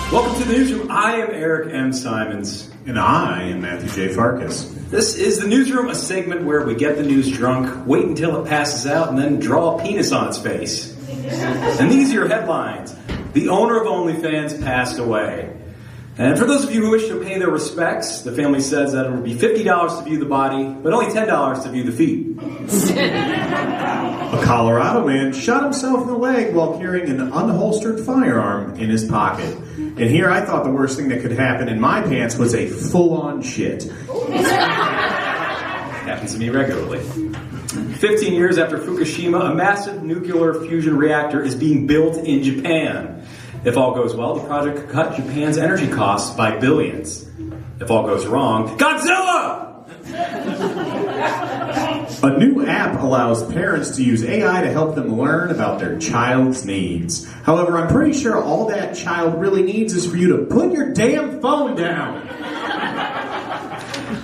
Welcome to the newsroom. I am Eric M. Simons. And I am Matthew J. Farkas. This is the newsroom, a segment where we get the news drunk, wait until it passes out, and then draw a penis on its face. And these are your headlines. The owner of OnlyFans passed away. And for those of you who wish to pay their respects, the family says that it will be $50 to view the body, but only $10 to view the feet. A Colorado man shot himself in the leg while carrying an unholstered firearm in his pocket. And here I thought the worst thing that could happen in my pants was a full-on shit. Happens to me regularly. 15 years after Fukushima, a massive nuclear fusion reactor is being built in Japan. If all goes well, the project could cut Japan's energy costs by billions. If all goes wrong, Godzilla! A new app allows parents to use AI to help them learn about their child's needs. However, I'm pretty sure all that child really needs is for you to put your damn phone down.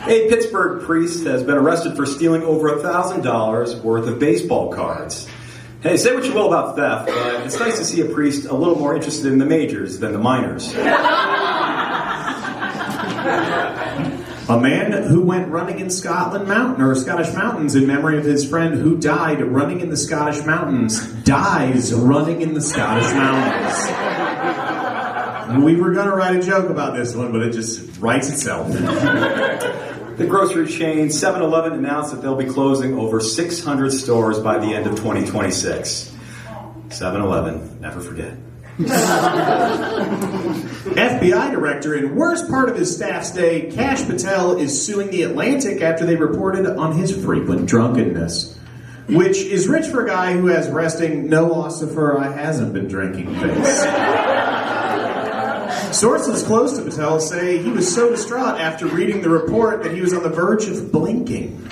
A Pittsburgh priest has been arrested for stealing over $1,000 worth of baseball cards. Hey, say what you will about theft, but it's nice to see a priest a little more interested in the majors than the minors. A man who went running in Scottish mountains in memory of his friend who died running in the Scottish mountains dies running in the Scottish mountains. We were going to write a joke about this one, but it just writes itself. The grocery chain 7-Eleven announced that they'll be closing over 600 stores by the end of 2026. 7-Eleven, never forget. FBI director and worst part of his staff's day, Kash Patel, is suing The Atlantic after they reported on his frequent drunkenness. Which is rich for a guy who has resting "no ossifer, I hasn't been drinking" face. Sources close to Patel say he was so distraught after reading the report that he was on the verge of blinking.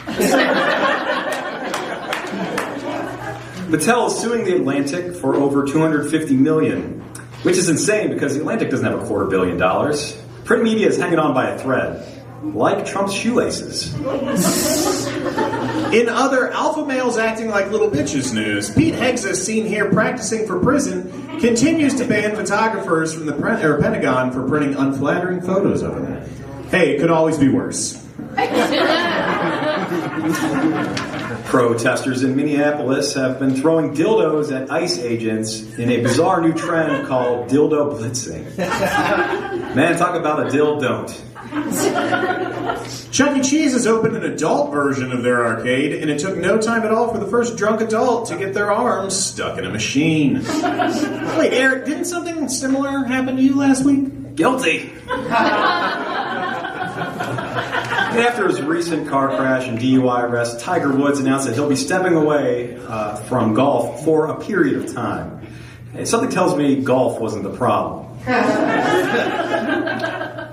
Patel is suing The Atlantic for over $250 million, which is insane because The Atlantic doesn't have $250 million. Print media is hanging on by a thread, like Trump's shoelaces. In other alpha males acting like little bitches news, Pete Hegseth, seen here practicing for prison, continues to ban photographers from the Pentagon for printing unflattering photos of him. Hey, it could always be worse. Protesters in Minneapolis have been throwing dildos at ICE agents in a bizarre new trend called dildo blitzing. Man, talk about a don't. Chuck E. Cheese has opened an adult version of their arcade, and it took no time at all for the first drunk adult to get their arms stuck in a machine. Wait, Eric, didn't something similar happen to you last week? Guilty! After his recent car crash and DUI arrest, Tiger Woods announced that he'll be stepping away from golf for a period of time. And something tells me golf wasn't the problem.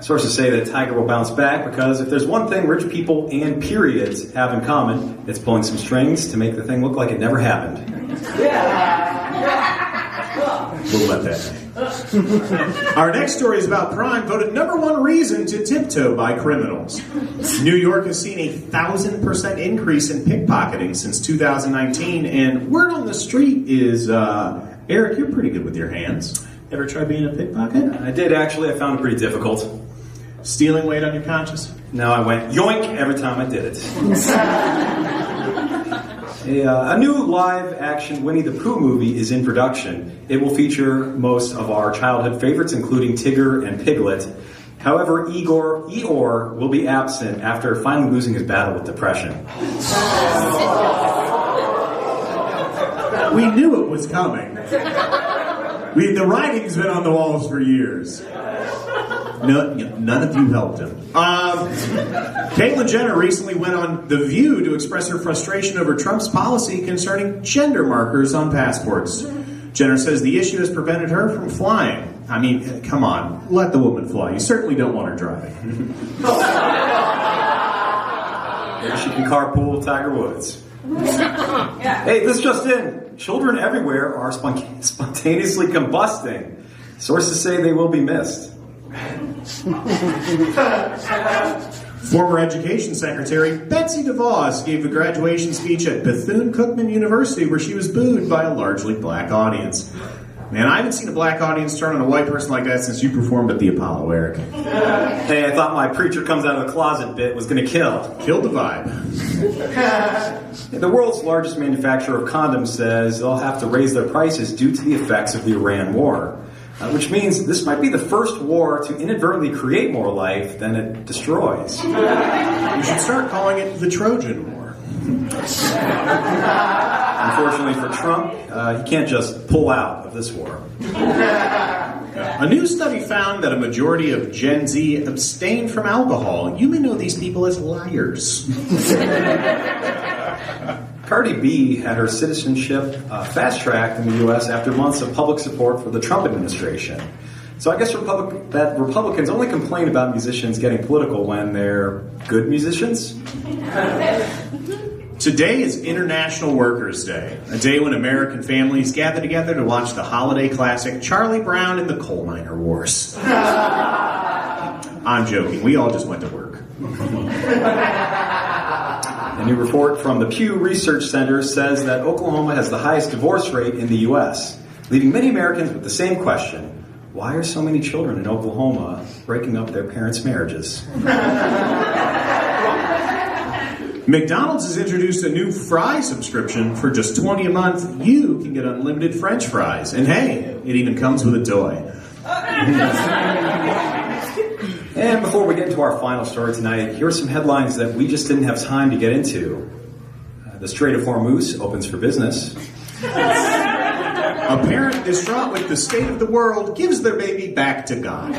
Sources say that Tiger will bounce back because if there's one thing rich people and periods have in common, it's pulling some strings to make the thing look like it never happened. We'll let that. Our next story is about crime voted #1 reason to tiptoe by criminals. New York has seen a 1,000% increase in pickpocketing since 2019, and word on the street is, Eric, you're pretty good with your hands. Ever try being a pickpocket? I did, actually. I found it pretty difficult. Stealing weight on your conscience? No, I went yoink every time I did it. A new live-action Winnie the Pooh movie is in production. It will feature most of our childhood favorites, including Tigger and Piglet. However, Eeyore will be absent after finally losing his battle with depression. We knew it was coming. The writing's been on the walls for years. None of you helped him. Caitlyn Jenner recently went on The View to express her frustration over Trump's policy concerning gender markers on passports. Jenner says the issue has prevented her from flying. I mean, come on, let the woman fly. You certainly don't want her driving. Maybe she can carpool with Tiger Woods. Hey, this just in. Children everywhere are spontaneously combusting. Sources say they will be missed. Former Education Secretary Betsy DeVos gave a graduation speech at Bethune-Cookman University where she was booed by a largely black audience. Man, I haven't seen a black audience turn on a white person like that since you performed at the Apollo, Eric. Hey, I thought my preacher comes out of the closet bit was going to kill. Killed the vibe. The world's largest manufacturer of condoms says they'll have to raise their prices due to the effects of the Iran war. Which means this might be the first war to inadvertently create more life than it destroys. You should start calling it the Trojan War. Unfortunately for Trump, he can't just pull out of this war. A new study found that a majority of Gen Z abstain from alcohol. You may know these people as liars. Cardi B had her citizenship fast-tracked in the U.S. after months of public support for the Trump administration. So I guess that Republicans only complain about musicians getting political when they're good musicians. Today is International Workers' Day, a day when American families gather together to watch the holiday classic Charlie Brown and the Coal Miner Wars. I'm joking. We all just went to work. A new report from the Pew Research Center says that Oklahoma has the highest divorce rate in the U.S., leaving many Americans with the same question: why are so many children in Oklahoma breaking up their parents' marriages? McDonald's has introduced a new fry subscription. For just $20 a month, you can get unlimited French fries. And hey, it even comes with a toy. And before we get into our final story tonight, here are some headlines that we just didn't have time to get into. The Strait of Hormuz opens for business. A parent distraught with the state of the world gives their baby back to God.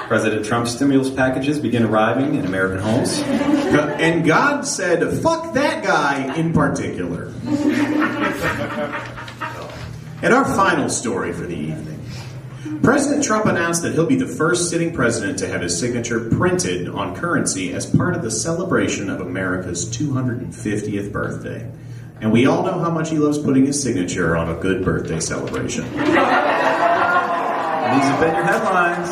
President Trump's stimulus packages begin arriving in American homes. And God said, fuck that guy in particular. And our final story for the evening. President Trump announced that he'll be the first sitting president to have his signature printed on currency as part of the celebration of America's 250th birthday. And we all know how much he loves putting his signature on a good birthday celebration. These have been your headlines.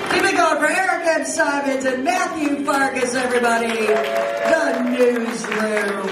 Keep it going for Eric M. Simons and Matthew Farkas, everybody. The Newsroom.